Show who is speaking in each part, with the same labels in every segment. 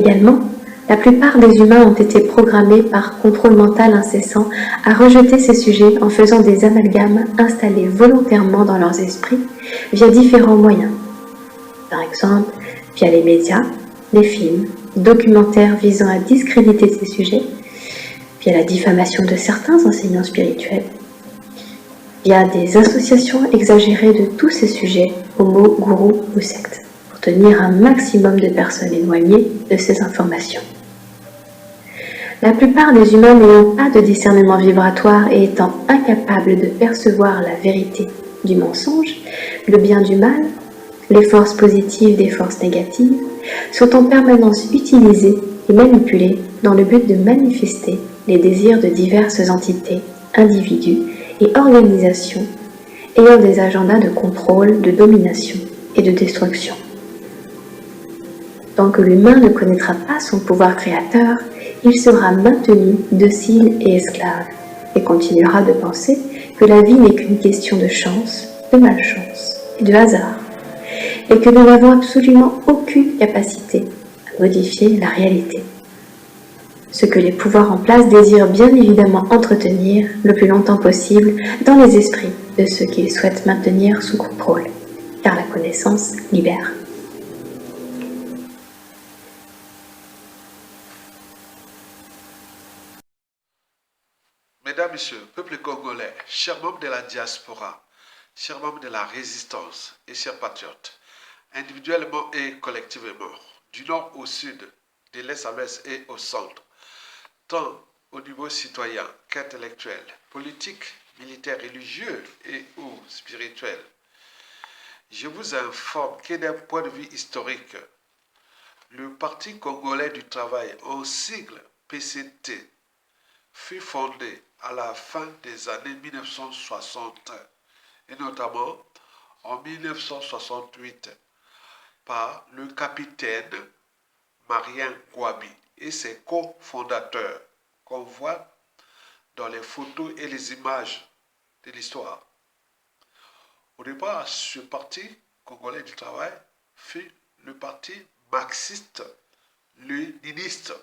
Speaker 1: Également, la plupart des humains ont été programmés par contrôle mental incessant à rejeter ces sujets en faisant des amalgames installés volontairement dans leurs esprits via différents moyens. Par exemple, via les médias, les films, documentaires visant à discréditer ces sujets, via la diffamation de certains enseignants spirituels, via des associations exagérées de tous ces sujets, homo, gourou ou sectes, pour tenir un maximum de personnes éloignées de ces informations. La plupart des humains n'ayant pas de discernement vibratoire et étant incapables de percevoir la vérité du mensonge, le bien du mal, les forces positives des forces négatives, sont en permanence utilisés et manipulés dans le but de manifester les désirs de diverses entités, individus et organisations ayant des agendas de contrôle, de domination et de destruction. Tant que l'humain ne connaîtra pas son pouvoir créateur, il sera maintenu docile et esclave, et continuera de penser que la vie n'est qu'une question de chance, de malchance et de hasard, et que nous n'avons absolument aucune capacité à modifier la réalité. Ce que les pouvoirs en place désirent bien évidemment entretenir le plus longtemps possible dans les esprits de ceux qu'ils souhaitent maintenir sous contrôle, car la connaissance libère.
Speaker 2: Mesdames, Messieurs, peuple congolais, chers membres de la diaspora, chers membres de la résistance et chers patriotes, individuellement et collectivement, du nord au sud, de l'est à l'ouest et au centre, tant au niveau citoyen qu'intellectuel, politique, militaire, religieux et ou spirituel, je vous informe que d'un point de vue historique, le Parti congolais du travail, en sigle PCT, fut fondé à la fin des années 1960 et notamment en 1968 par le capitaine Marien Gouabi et ses cofondateurs qu'on voit dans les photos et les images de l'histoire. Au départ, ce parti congolais du travail fut le parti marxiste-léniniste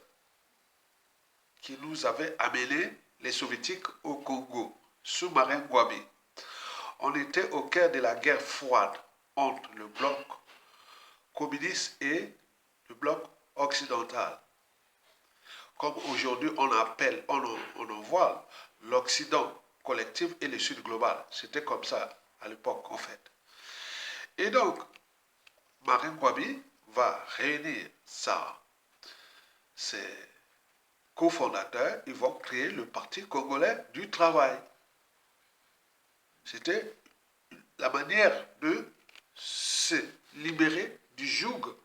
Speaker 2: qui nous avait amené les soviétiques au Congo, sous Marien Gouabi. On était au cœur de la guerre froide entre le bloc communiste et le bloc occidental. Comme aujourd'hui on appelle, on voit l'Occident collectif et le Sud global. C'était comme ça à l'époque en fait. Et donc, Marien Gouabi va réunir ses cofondateurs, ils vont créer le Parti congolais du travail. C'était la manière de se libérer du joug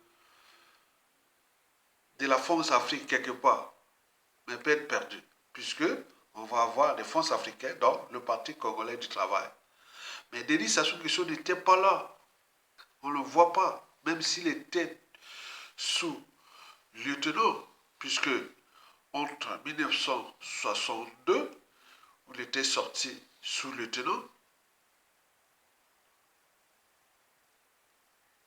Speaker 2: de la France Afrique quelque part, mais peine perdue, puisque on va avoir des fonds africains dans le Parti congolais du travail. Mais Denis Sassou Nguesso n'était pas là. On ne le voit pas, même s'il était sous-lieutenant, puisque entre 1962, où il était sorti sous-lieutenant,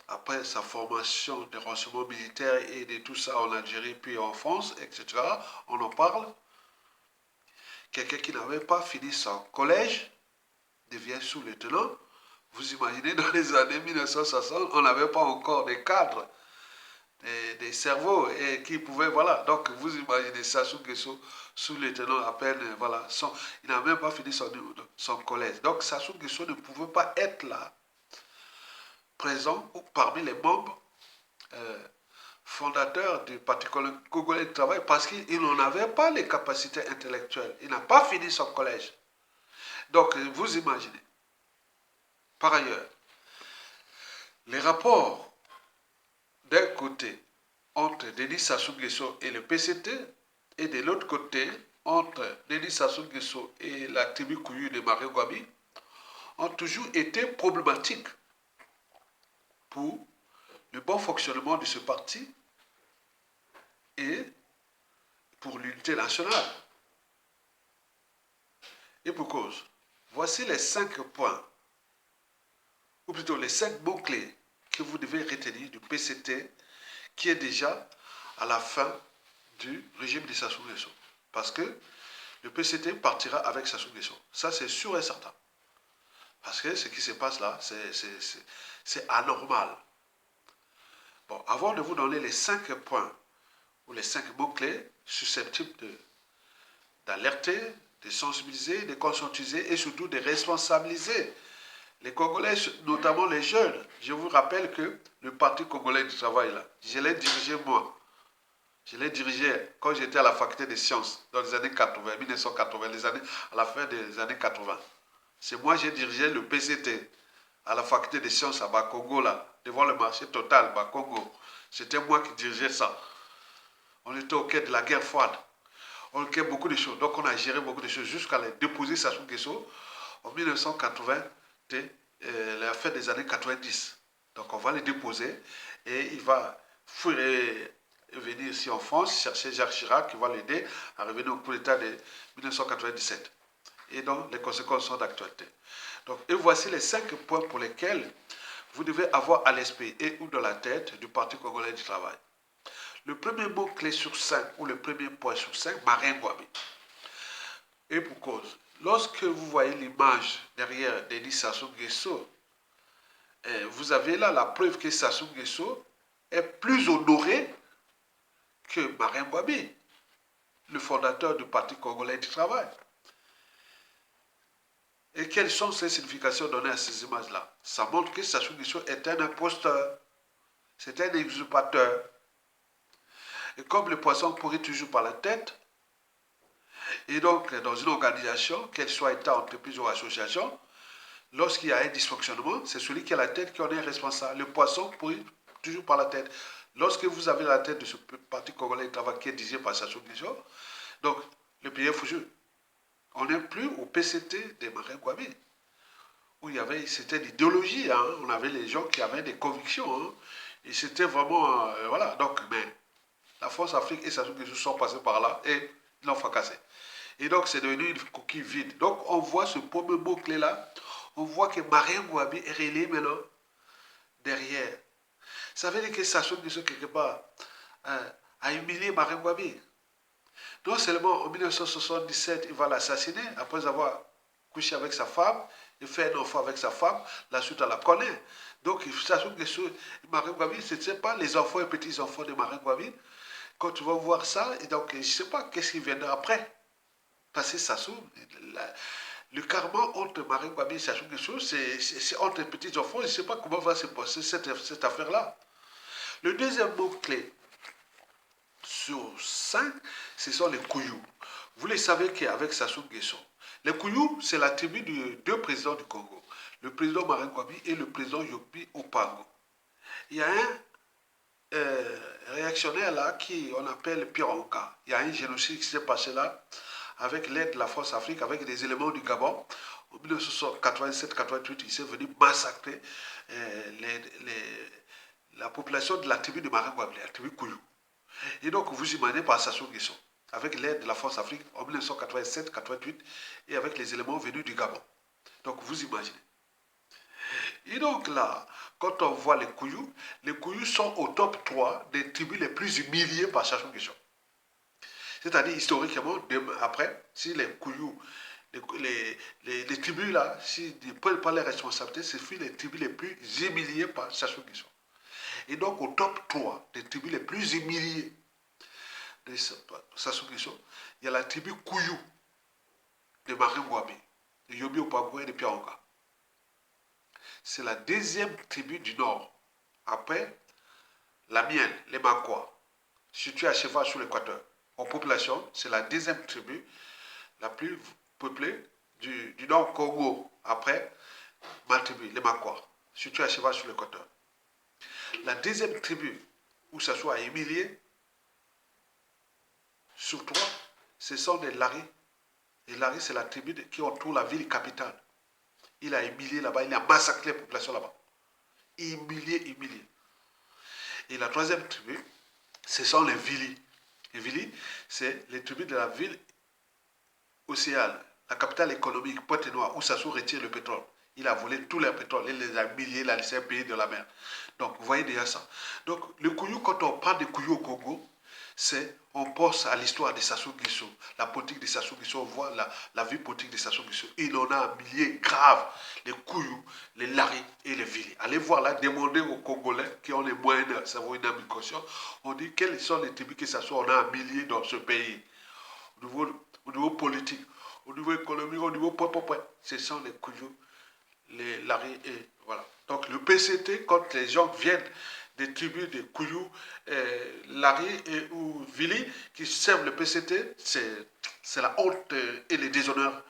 Speaker 2: après sa formation de renseignement militaire et de tout ça en Algérie, puis en France, etc., on en parle. Quelqu'un qui n'avait pas fini son collège devient sous-lieutenant. Vous imaginez, dans les années 1960, on n'avait pas encore des cadres, des cerveaux, et qui pouvaient, voilà. Donc, vous imaginez Sassou Nguesso, sous-lieutenant à peine, voilà. Il n'a même pas fini son collège. Donc, Sassou Nguesso ne pouvait pas être là, présent ou parmi les membres fondateur du Parti congolais du travail parce qu'il n'en avait pas les capacités intellectuelles. Il n'a pas fini son collège. Donc, vous imaginez. Par ailleurs, les rapports d'un côté entre Denis Sassou Nguesso et le PCT et de l'autre côté entre Denis Sassou Nguesso et la tribu Kouyu de Marien Gouabi ont toujours été problématiques pour le bon fonctionnement de ce parti et pour l'unité nationale. Et pour cause, voici les 5 points, ou plutôt les 5 mots-clés que vous devez retenir du PCT qui est déjà à la fin du régime de Sassou Nguesso. Parce que le PCT partira avec Sassou Nguesso. Ça, c'est sûr et certain. Parce que ce qui se passe là, c'est anormal. Bon, avant de vous donner les 5 points ou les 5 mots-clés susceptibles d'alerter, de sensibiliser, de conscientiser et surtout de responsabiliser les Congolais, notamment les jeunes. Je vous rappelle que le Parti congolais du travail, là, je l'ai dirigé moi. Je l'ai dirigé quand j'étais à la faculté des sciences, dans les années 80, 1980, à la fin des années 80. C'est moi qui j'ai dirigé le PCT à la faculté des sciences à Bakongo, là, devant le marché total, Bakongo. C'était moi qui dirigeais ça. On était au quai de la guerre froide. On a beaucoup de choses. Donc on a géré beaucoup de choses jusqu'à les déposer Sassou Nguesso en 1980, la fin des années 90. Donc on va les déposer et il va fuir et venir ici en France, chercher Jacques Chirac qui va l'aider à revenir au coup d'État de 1997. Et donc les conséquences sont d'actualité. Donc, et voici les 5 points pour lesquels vous devez avoir à l'esprit et ou dans la tête du Parti congolais du travail. Le premier mot clé sur 5 ou le premier point sur 5, Marien Ngouabi. Et pour cause, lorsque vous voyez l'image derrière Denis Sassou Nguesso, vous avez là la preuve que Sassou Nguesso est plus honoré que Marien Ngouabi, le fondateur du Parti congolais du travail. Et quelles sont ces significations données à ces images-là? Ça montre que Sassou Nguesso est un imposteur, c'est un usurpateur. Et comme le poisson pourrit toujours par la tête, et donc dans une organisation, qu'elle soit État, entreprise ou association, lorsqu'il y a un dysfonctionnement, c'est celui qui a la tête qui en est responsable. Le poisson pourrit toujours par la tête. Lorsque vous avez la tête de ce Parti congolais de travail qui est dirigé par Sassou Nguesso, donc le pays est foutu. On n'est plus au PCT des Marien Ngouabi, où il y avait, c'était l'idéologie, hein. On avait les gens qui avaient des convictions, hein. Et c'était vraiment, voilà, donc, mais la France Afrique et Sassou Nguesso sont passés par là et ils l'ont fracassé. Et donc c'est devenu une coquille vide. Donc on voit ce premier mot-clé là, on voit que Marien Ngouabi est relayé maintenant derrière. Ça veut dire que Sassou Nguesso quelque part a humilié Marien Ngouabi. Non seulement en 1977, il va l'assassiner après avoir couché avec sa femme, il fait un enfant avec sa femme, la suite on la connaît. Donc Sassou Nguesso et Marien Ngouabi, ce n'est pas les enfants et petits-enfants de Marien Ngouabi. Quand tu vas voir ça, et donc je ne sais pas qu'est-ce qui viendra après. Parce que Sassou, le karma entre Marien Ngouabi et Sassou Nguesso, c'est entre les petits-enfants, je ne sais pas comment va se passer cette affaire-là. Le deuxième mot-clé sur 5, ce sont les Kouyou. Vous le savez qu'avec Sassou Nguesso, les Kouyou, c'est la tribu de 2 présidents du Congo, le président Marien Ngouabi et le président Yopi Opango. Il y a un réactionnaire là qui on appelle Pierre Onka. Il y a un génocide qui s'est passé là avec l'aide de la France Afrique, avec des éléments du Gabon. En 1987-88, il s'est venu massacrer la population de la tribu de Marien Ngouabi, la tribu Kouyou. Et donc, vous imaginez par Sassou Nguesso, avec l'aide de la France Afrique en 1987-88 et avec les éléments venus du Gabon. Donc, vous imaginez. Et donc là, quand on voit les Kouyous sont au top 3 des tribus les plus humiliées par Sassou Nguesso. C'est-à-dire, historiquement, après, si les Kouyous, les tribus là, s'ils ne prennent pas les responsabilités, c'est les tribus les plus humiliées par Sassou Nguesso. Et donc, au top 3 des tribus les plus humiliées de Sassou Nguesso, il y a la tribu Kouyou de Marien Ngouabi, de Yobi Opango et de Pierre Onka. C'est la deuxième tribu du Nord, après la mienne, les Makwa, située à cheval sur l'équateur. En population, c'est la deuxième tribu la plus peuplée du Nord Congo, après ma tribu, les Makwa, située à cheval sur l'équateur. La deuxième tribu où ça soit humilié, sur 3, ce sont les Lari. Les Lari, c'est la tribu qui entoure la ville capitale. Il a humilié là-bas, il a massacré les populations là-bas. Humilié. Et la troisième tribu, ce sont les Vili. Les Vili, c'est les tribus de la ville océane, la capitale économique, Pointe-Noire, où Sassou retire le pétrole. Il a volé tout leur pétrole, il les a humiliés, il a laissé un pays de la mer. Donc, vous voyez déjà ça. Donc, le Kouyou, quand on parle de Kouyou au Congo, on pense à l'histoire de Sassou Nguesso, la politique de Sassou Nguesso, on voit la vie politique de Sassou Nguesso. Il en a un millier grave, les Kouyou, les Lari et les Vili. Allez voir là, demandez aux Congolais qui ont les moyens de savoir une ambition. On dit quelles sont les tribus que Sassou, on a un millier dans ce pays. Au niveau politique, au niveau économique, au niveau ce sont les Kouyou, les Lari et voilà. Donc le PCT, quand les gens viennent des tribus de Kouyou, Lari et ou Vili qui servent le PCT, c'est la honte et le déshonneur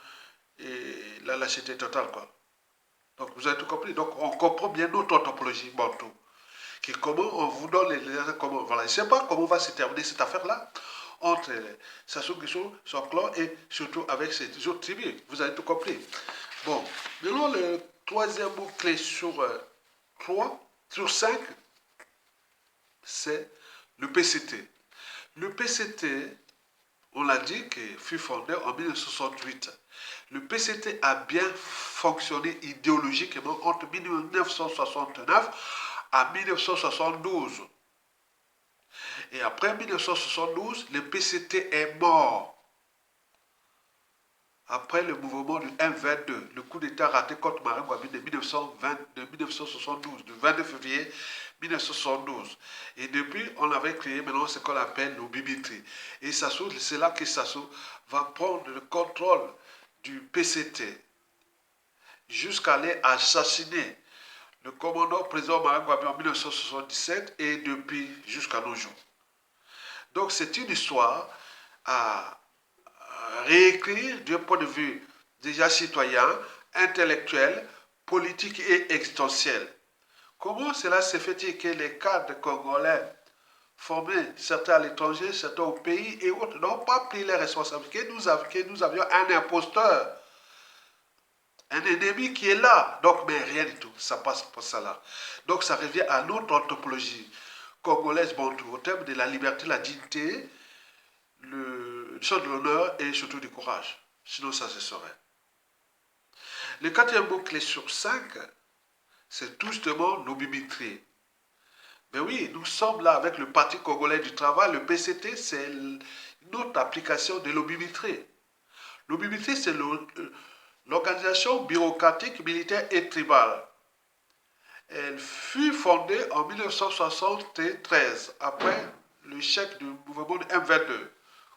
Speaker 2: et la lâcheté totale, quoi. Donc vous avez tout compris. Donc on comprend bien notre anthropologie bantou. Comment on vous donne comment, voilà. Je ne sais pas comment va se terminer cette affaire-là entre Sassou Nguesso, son clan et surtout avec ces autres tribus. Vous avez tout compris. Bon, maintenant le troisième mot-clé sur 3, sur 5, c'est le PCT. Le PCT, on l'a dit, qui fut fondé en 1968. Le PCT a bien fonctionné idéologiquement entre 1969 à 1972. Et après 1972, le PCT est mort. Après le mouvement du M22, le coup d'État raté contre Marine Ngouabi de 1972, du 22 février 1972. Et depuis, on avait créé maintenant ce qu'on appelle l'Obimitri. Et c'est là que Sassou va prendre le contrôle du PCT jusqu'à aller assassiner le commandant président Marine Ngouabi en 1977 et depuis jusqu'à nos jours. Donc c'est une histoire à réécrire d'un point de vue déjà citoyen, intellectuel, politique et existentiel. Comment cela se fait-il que les cadres congolais formés, certains à l'étranger, certains au pays et autres, n'ont pas pris les responsabilités, que nous avions un imposteur, un ennemi qui est là, donc mais rien du tout, ça passe pour ça là. Donc ça revient à notre anthropologie congolaise bantou, au terme de la liberté, la dignité, le sens de l'honneur et surtout du courage. Sinon, ça se saurait. Le quatrième mot-clé sur 5, c'est tout justement l'obimitrie. Mais oui, nous sommes là avec le Parti congolais du travail. Le PCT, c'est notre application de l'obimitrie. L'obimitrie, c'est l'organisation bureaucratique, militaire et tribale. Elle fut fondée en 1973, après le chèque du mouvement de M22,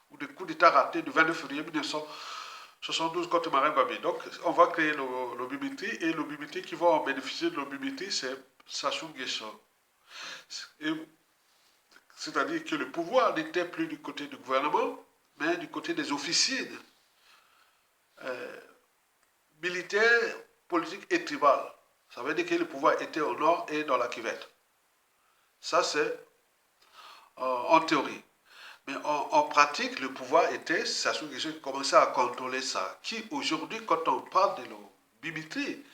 Speaker 2: ou du coup d'État raté du 22 février 1972 contre Marine Ngouabi. Donc, on va créer l'Obimitri, et l'Obimitri qui va en bénéficier de l'Obimitri, c'est Sassou Nguesso. C'est-à-dire que le pouvoir n'était plus du côté du gouvernement, mais du côté des officiers militaires, politiques et tribales. Ça veut dire que le pouvoir était au nord et dans la cuvette. Ça, c'est en théorie. Mais en pratique, le pouvoir était Sassou Nguesso qui commençait à contrôler ça. Qui aujourd'hui, quand on parle de l'obimitrie,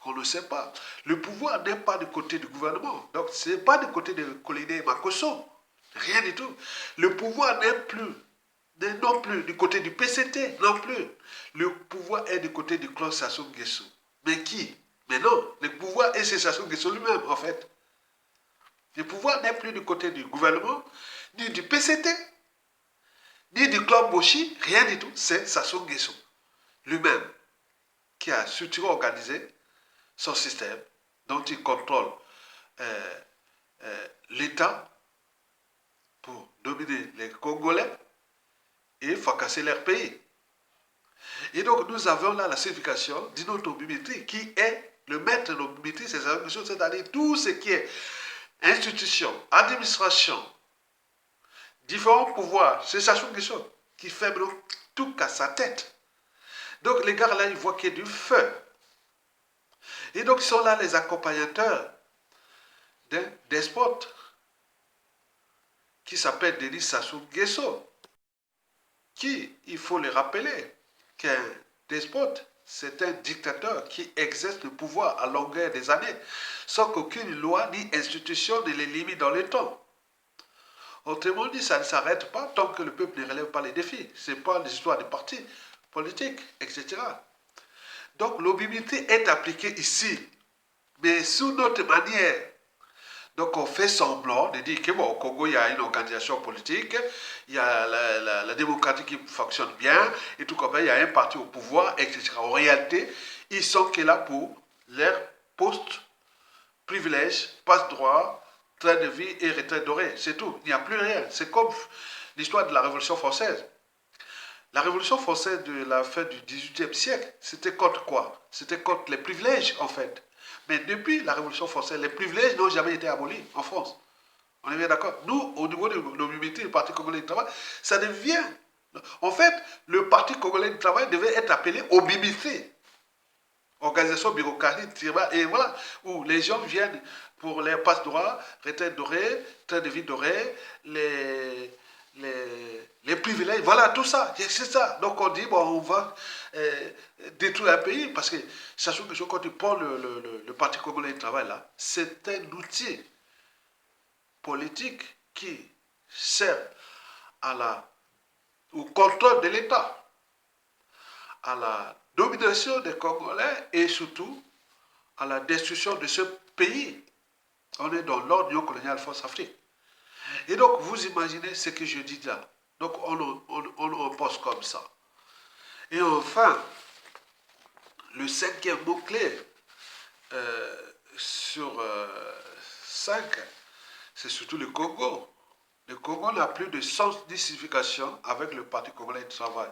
Speaker 2: on ne sait pas. Le pouvoir n'est pas du côté du gouvernement. Donc, ce n'est pas du côté de Colline Makosso. Rien du tout. Le pouvoir n'est non plus du côté du PCT, non plus. Le pouvoir est du côté du clan Sassou Nguesso. Mais qui? Mais non, le pouvoir est chez Sassou Nguesso lui-même, en fait. Le pouvoir n'est plus du côté du gouvernement, ni du PCT, ni du clan Boshi, rien du tout. C'est Sassou Nguesso lui-même qui a surtout organisé son système dont il contrôle l'État pour dominer les Congolais et fracasser leur pays. Et donc nous avons là la signification de notre obimitrie qui est le maître de l'obimitrie, c'est-à-dire tout ce qui est institution, administration, différents pouvoirs. C'est Sassou Nguesso qui fait tout qu'à sa tête. Donc les gars là, ils voient qu'il y a du feu. Et donc ils sont là les accompagnateurs d'un despote qui s'appelle Denis Sassou Nguesso, qui, il faut le rappeler, qu'un despote, c'est un dictateur qui exerce le pouvoir à longueur des années, sans qu'aucune loi ni institution ne les limite dans le temps. Autrement dit, ça ne s'arrête pas tant que le peuple ne relève pas les défis. Ce n'est pas l'histoire des partis politiques, etc. Donc l'obimitrie est appliquée ici, mais sous notre manière. Donc on fait semblant de dire que bon, au Congo, il y a une organisation politique, il y a la démocratie qui fonctionne bien, et tout comme ça, il y a un parti au pouvoir, etc. En réalité, ils sont que là pour leur poste, privilège, passe-droit, train de vie et retraite dorée. C'est tout. Il n'y a plus rien. C'est comme l'histoire de la Révolution française. La Révolution française de la fin du XVIIIe siècle, c'était contre quoi? C'était contre les privilèges, en fait. Mais depuis la Révolution française, les privilèges n'ont jamais été abolis en France. On est bien d'accord? Nous, au niveau de l'humilité du Parti congolais du travail, ça devient... En fait, le Parti congolais du travail devait être appelé OBBC, organisation bureaucratique, et voilà, où les gens viennent pour les passe-droits, retraite dorée, train de vie doré, les privilèges, voilà, tout ça, c'est ça. Donc on dit, bon, on va détruire un pays, parce que, sachant que quand tu prends le Parti congolais du travail, là, c'est un outil politique qui sert au contrôle de l'État, à la domination des Congolais et surtout à la destruction de ce pays. On est dans l'ordre coloniale France-Afrique. Et donc, vous imaginez ce que je dis là. Donc, on pense comme ça. Et enfin, le cinquième mot-clé sur 5, c'est surtout le Congo. Le Congo n'a plus de sens ni signification avec le Parti congolais du travail.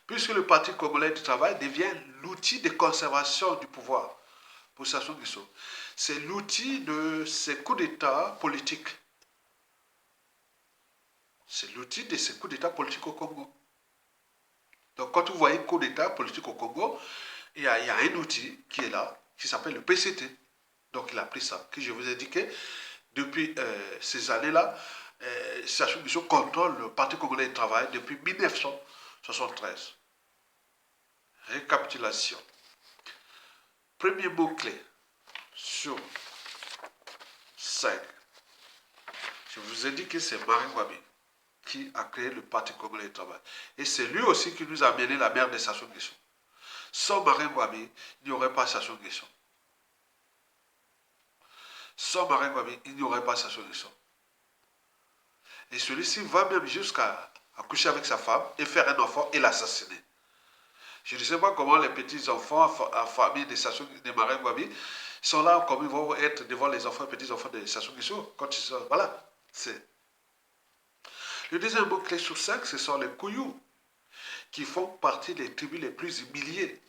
Speaker 2: Puisque le Parti congolais du travail devient l'outil de conservation du pouvoir pour Sassou Nguesso. C'est l'outil de ces coups d'État politiques. C'est l'outil de ces coups d'État politiques au Congo. Donc quand vous voyez coup d'État politique au Congo, il y a un outil qui est là, qui s'appelle le PCT. Donc il a pris ça, que je vous ai dit que depuis ces années-là, Sassou Nguesso contrôle le Parti congolais du travail depuis 1973. Récapitulation. Premier mot-clé sur 5. Je vous ai dit que c'est Marine Ngouabi qui a créé le Parti congolais du travail. Et c'est lui aussi qui nous a mené la mère de Sassou Nguesso. Sans Marine Ngouabi, il n'y aurait pas Sassou Nguesso. Sans Marine Ngouabi, il n'y aurait pas Sassou Nguesso. Et celui-ci va même jusqu'à coucher avec sa femme et faire un enfant et l'assassiner. Je ne sais pas comment les petits-enfants en famille de Marine Ngouabi sont là, comme ils vont être devant les enfants et petits-enfants de Sassou Nguesso. Quand ils sont, voilà, c'est... Le deuxième mot clé sur 5, ce sont les Kouyou, qui font partie des tribus les plus humiliées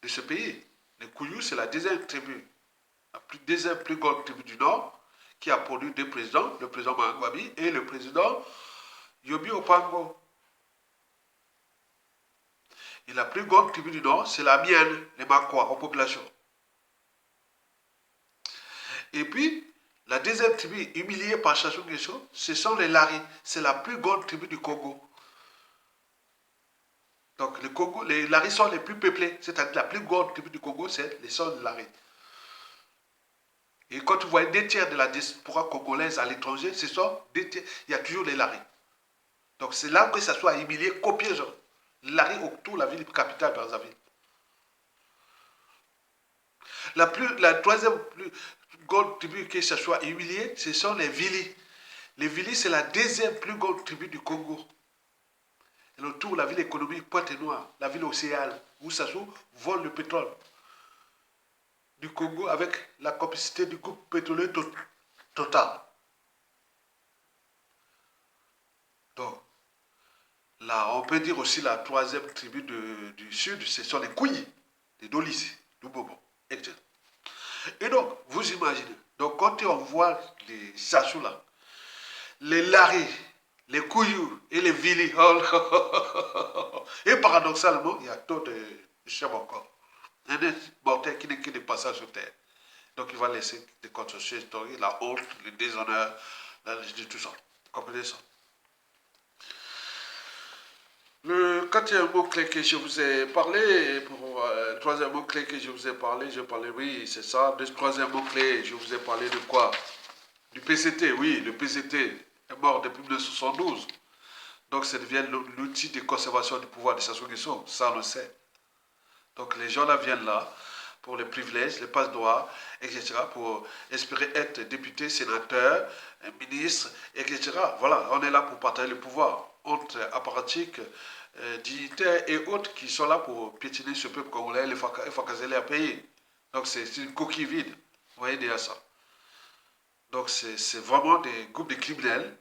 Speaker 2: de ce pays. Les Kouyou, c'est la deuxième tribu, deuxième plus grande tribu du Nord, qui a produit deux présidents, le président Marine Ngouabi et le président Yobi Opango. Et la plus grande tribu du Nord, c'est la mienne, les Makwa, en population. Et puis, la deuxième tribu humiliée par Sassou Nguesso, ce sont les Lari. C'est la plus grande tribu du Congo. Donc, les Lari sont les plus peuplés. C'est-à-dire la plus grande tribu du Congo, c'est les sons de Lari. Et quand vous voyez 2 tiers de la diaspora congolaise à l'étranger, ce sont 2 tiers. Il y a toujours les Lari. Donc, c'est là que ça soit humilié, copié, genre. Lari autour la ville capitale Brazzaville. La troisième plus grande tribu que ça soit humilié, ce sont les Vili. Les Vili, c'est la deuxième plus grande tribu du Congo. Et autour, la ville économique Pointe-Noire, la ville océane, où Sassou vole le pétrole du Congo avec la complicité du groupe pétrolier Total. Donc, là, on peut dire aussi la troisième tribu du sud, ce sont les Kouyi, les Dolis, du Bobo, etc. Et donc, vous imaginez, donc quand on voit les Sassou là, les Lari, les Kouyou et les Vili, et paradoxalement, il y a tant de chefs encore. Un mortel qui n'est que de passage sur terre. Donc il va laisser des constructions historiques, la honte, le déshonneur, tout ça. Vous comprenez ça? Le quatrième mot-clé que je vous ai parlé, pour le troisième mot-clé que je vous ai parlé, oui, c'est ça. Le troisième mot-clé, je vous ai parlé de quoi? Du PCT, oui, le PCT est mort depuis 1972. Donc ça devient l'outil de conservation du pouvoir de Sassou Nguesso, ça on le sait. Donc les gens là viennent là pour les privilèges, les passe-droits, etc., pour espérer être député, sénateur, ministre, etc. Voilà, on est là pour partager le pouvoir entre apparatchiks, dignitaires et autres qui sont là pour piétiner ce peuple congolais et fracasser leur pays. Donc c'est une coquille vide. Vous voyez déjà ça. Donc c'est vraiment des groupes de criminels,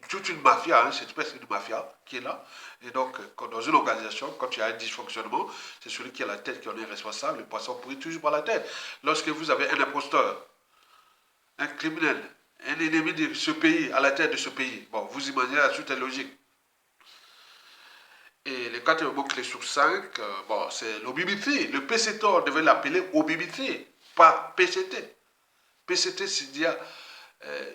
Speaker 2: toute une mafia, hein, c'est presque une mafia qui est là. Et donc, dans une organisation, quand il y a un dysfonctionnement, c'est celui qui a la tête qui en est responsable, le poisson pourrit toujours par la tête. Lorsque vous avez un imposteur, un criminel, un ennemi de ce pays, à la tête de ce pays, bon, vous imaginez la suite est logique. Et les 4 mots-clés sur 5, bon, c'est l'OBBT. Le PCT, on devait l'appeler OBBT, pas PCT. PCT, c'est-à-dire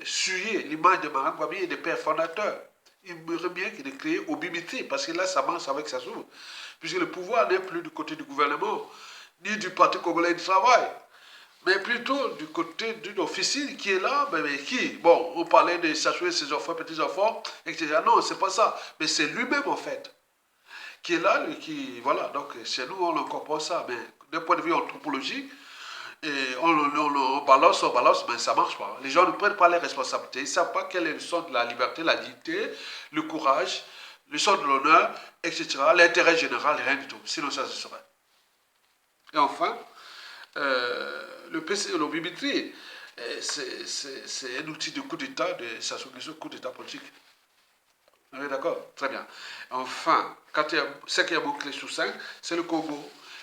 Speaker 2: suyer l'image de Mahatma Gandhi et des pères fondateurs. Il me bien qu'il ait créé OBBT, parce que là, ça marche avec sa souffle. Puisque le pouvoir n'est plus du côté du gouvernement, ni du Parti congolais du travail, mais plutôt du côté d'une officine qui est là, mais qui, bon, on parlait de s'assurer ses enfants, petits-enfants, etc. Non, c'est pas ça, mais c'est lui-même, en fait, qui est là, qui, voilà, donc chez nous, on comprend ça, mais d'un point de vue anthropologique, et on balance, mais ça ne marche pas. Les gens ne prennent pas les responsabilités. Ils ne savent pas quel est le sens de la liberté, la dignité, le courage, le sens de l'honneur, etc. L'intérêt général, rien du tout. Sinon, ça se serait. Et enfin, le PC, le Bimitri, c'est un outil de coup d'État, de Sassou Nguesso, coup d'État politique. On est d'accord? Très bien. Enfin, cinquième mot-clé sur 5, c'est le Congo.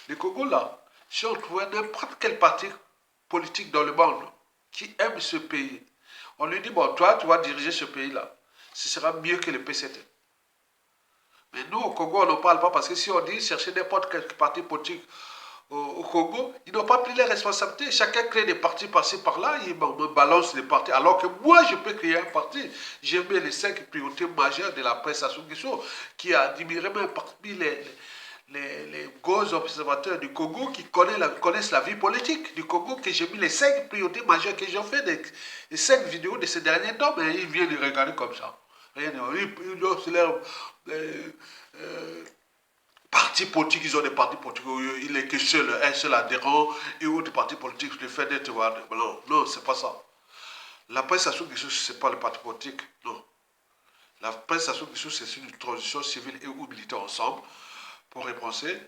Speaker 2: Le Congo, là, si on trouvait n'importe quel parti politique dans le monde qui aime ce pays, on lui dit, bon, toi, tu vas diriger ce pays-là. Ce sera mieux que le PCT. Mais nous, au Congo, on n'en parle pas parce que si on dit chercher n'importe quel parti politique au Congo, ils n'ont pas pris les responsabilités. Chacun crée des partis par-ci, par-là, ils me balancent les partis. Alors que moi, je peux créer un parti. J'ai mis les 5 priorités majeures de la presse Sassou Nguesso, qui a admiré même parmi les gros observateurs du Congo qui connaissent la vie politique du Congo, que j'ai mis les 5 priorités majeures, que j'ai fait les 5 vidéos de ces derniers temps, mais ils viennent les regarder comme ça. Rien, c'est leur partis politiques, ils ont des partis politiques où il est que un seul adhérent et autres partis politiques, le fait d'être... Non, non, c'est pas ça. La presse Sassou Nguesso, ce n'est pas le parti politique, non. La presse Sassou Nguesso, c'est une transition civile et ou militaire ensemble, pour y penser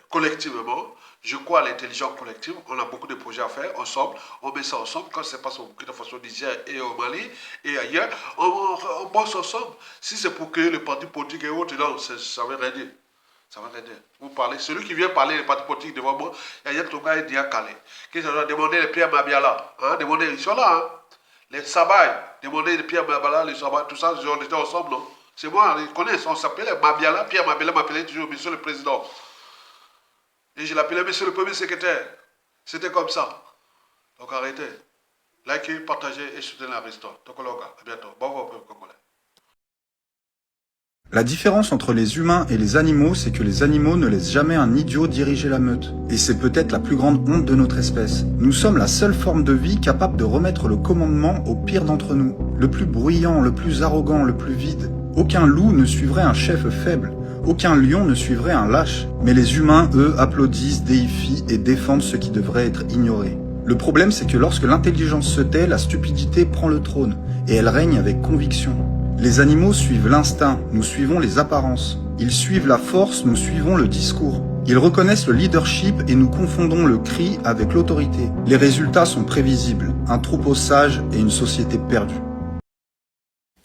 Speaker 2: collectivement. Je crois à l'intelligence collective. On a beaucoup de projets à faire ensemble. On met ça ensemble. Quand ça se passe au Burkina Faso, au Niger et au Mali et ailleurs, on bosse ensemble. Si c'est pour créer le parti politique et autres, non, ça ne veut rien dire. Ça va rien dire. Vous parlez, celui qui vient parler des partis politiques devant moi, il y a ton gars est déjà calé. Qui ça doit demander les Pierre Mabiala, hein, demander, ils sont là, hein. Les Sabaye, demander les Pierre Mabiala, les Sabaye, tout ça, on était ensemble, non? C'est moi, ils connaissent, on s'appelait Mabiala, Pierre Mabiala m'appelait toujours Monsieur le Président. Et je l'appelais Monsieur le Premier Secrétaire. C'était comme ça. Donc arrêtez. Likez, partagez et soutenez la résistance. Donc à bientôt. Bon vent au peuple congolais.
Speaker 3: La différence entre les humains et les animaux, c'est que les animaux ne laissent jamais un idiot diriger la meute. Et c'est peut-être la plus grande honte de notre espèce. Nous sommes la seule forme de vie capable de remettre le commandement au pire d'entre nous. Le plus bruyant, le plus arrogant, le plus vide. Aucun loup ne suivrait un chef faible. Aucun lion ne suivrait un lâche. Mais les humains, eux, applaudissent, déifient et défendent ce qui devrait être ignoré. Le problème, c'est que lorsque l'intelligence se tait, la stupidité prend le trône. Et elle règne avec conviction. Les animaux suivent l'instinct, nous suivons les apparences. Ils suivent la force, nous suivons le discours. Ils reconnaissent le leadership et nous confondons le cri avec l'autorité. Les résultats sont prévisibles, un troupeau sage et une société perdue.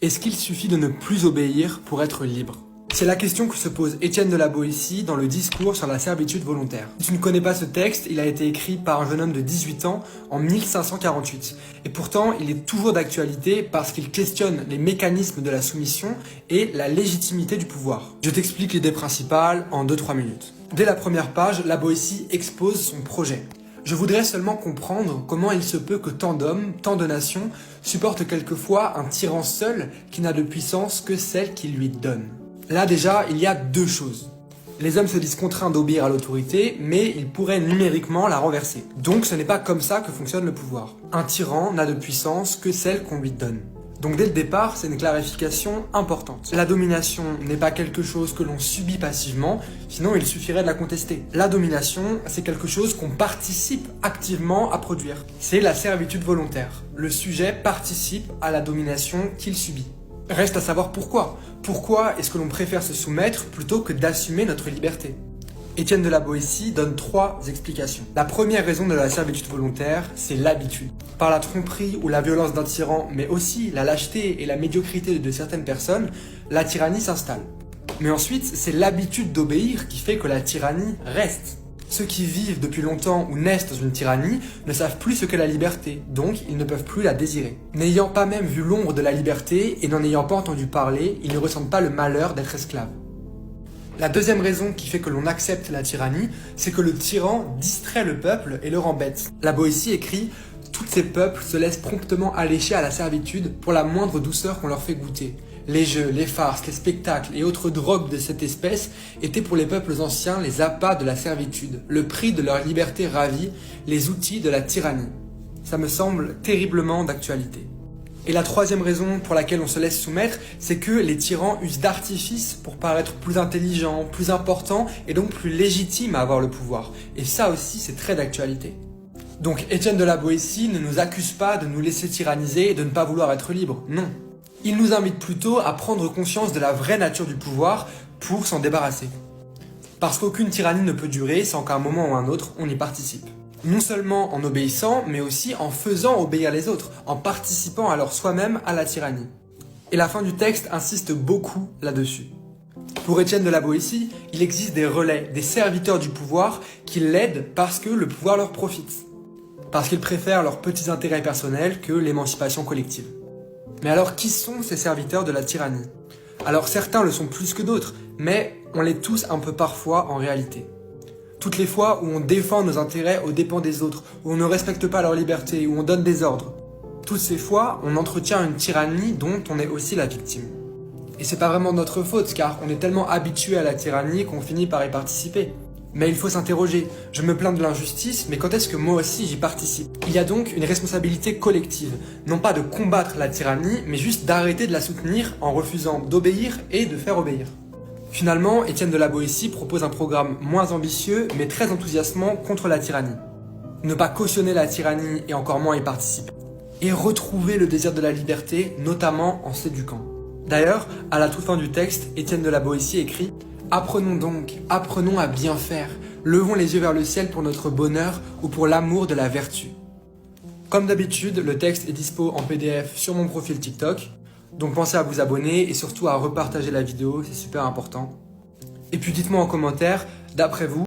Speaker 4: Est-ce qu'il suffit de ne plus obéir pour être libre? C'est la question que se pose Étienne de la Boétie dans le discours sur la servitude volontaire. Si tu ne connais pas ce texte, il a été écrit par un jeune homme de 18 ans en 1548. Et pourtant, il est toujours d'actualité parce qu'il questionne les mécanismes de la soumission et la légitimité du pouvoir. Je t'explique l'idée principale en 2-3 minutes. Dès la première page, la Boétie expose son projet. Je voudrais seulement comprendre comment il se peut que tant d'hommes, tant de nations, supportent quelquefois un tyran seul qui n'a de puissance que celle qu'il lui donne. Là déjà, il y a 2 choses. Les hommes se disent contraints d'obéir à l'autorité, mais ils pourraient numériquement la renverser. Donc ce n'est pas comme ça que fonctionne le pouvoir. Un tyran n'a de puissance que celle qu'on lui donne. Donc dès le départ, c'est une clarification importante. La domination n'est pas quelque chose que l'on subit passivement, sinon il suffirait de la contester. La domination, c'est quelque chose qu'on participe activement à produire. C'est la servitude volontaire. Le sujet participe à la domination qu'il subit. Reste à savoir pourquoi. Pourquoi est-ce que l'on préfère se soumettre plutôt que d'assumer notre liberté ? Étienne de la Boétie donne 3 explications. La première raison de la servitude volontaire, c'est l'habitude. Par la tromperie ou la violence d'un tyran, mais aussi la lâcheté et la médiocrité de certaines personnes, la tyrannie s'installe. Mais ensuite, c'est l'habitude d'obéir qui fait que la tyrannie reste. Ceux qui vivent depuis longtemps ou naissent dans une tyrannie ne savent plus ce qu'est la liberté, donc ils ne peuvent plus la désirer. N'ayant pas même vu l'ombre de la liberté et n'en ayant pas entendu parler, ils ne ressentent pas le malheur d'être esclaves. La deuxième raison qui fait que l'on accepte la tyrannie, c'est que le tyran distrait le peuple et le rend bête. La Boétie écrit « Tous ces peuples se laissent promptement allécher à la servitude pour la moindre douceur qu'on leur fait goûter. Les jeux, les farces, les spectacles et autres drogues de cette espèce étaient pour les peuples anciens les appâts de la servitude, le prix de leur liberté ravie, les outils de la tyrannie. » Ça me semble terriblement d'actualité. Et la troisième raison pour laquelle on se laisse soumettre, c'est que les tyrans usent d'artifices pour paraître plus intelligents, plus importants et donc plus légitimes à avoir le pouvoir. Et ça aussi, c'est très d'actualité. Donc Étienne de la Boétie ne nous accuse pas de nous laisser tyranniser et de ne pas vouloir être libre, non. Il nous invite plutôt à prendre conscience de la vraie nature du pouvoir pour s'en débarrasser. Parce qu'aucune tyrannie ne peut durer sans qu'à un moment ou un autre, on y participe. Non seulement en obéissant, mais aussi en faisant obéir les autres, en participant alors soi-même à la tyrannie. Et la fin du texte insiste beaucoup là-dessus. Pour Étienne de la Boétie, il existe des relais, des serviteurs du pouvoir qui l'aident parce que le pouvoir leur profite. Parce qu'ils préfèrent leurs petits intérêts personnels que l'émancipation collective. Mais alors qui sont ces serviteurs de la tyrannie ? Alors certains le sont plus que d'autres, mais on l'est tous un peu parfois en réalité. Toutes les fois où on défend nos intérêts aux dépens des autres, où on ne respecte pas leur liberté, où on donne des ordres. Toutes ces fois, on entretient une tyrannie dont on est aussi la victime. Et c'est pas vraiment notre faute, car on est tellement habitué à la tyrannie qu'on finit par y participer. Mais il faut s'interroger, je me plains de l'injustice, mais quand est-ce que moi aussi j'y participe ? Il y a donc une responsabilité collective, non pas de combattre la tyrannie, mais juste d'arrêter de la soutenir en refusant d'obéir et de faire obéir. Finalement, Étienne de la Boétie propose un programme moins ambitieux, mais très enthousiasmant contre la tyrannie. Ne pas cautionner la tyrannie et encore moins y participer. Et retrouver le désir de la liberté, notamment en s'éduquant. D'ailleurs, à la toute fin du texte, Étienne de la Boétie écrit « Apprenons donc, apprenons à bien faire, levons les yeux vers le ciel pour notre bonheur ou pour l'amour de la vertu. » Comme d'habitude, le texte est dispo en PDF sur mon profil TikTok. Donc pensez à vous abonner et surtout à repartager la vidéo, c'est super important. Et puis dites-moi en commentaire, d'après vous,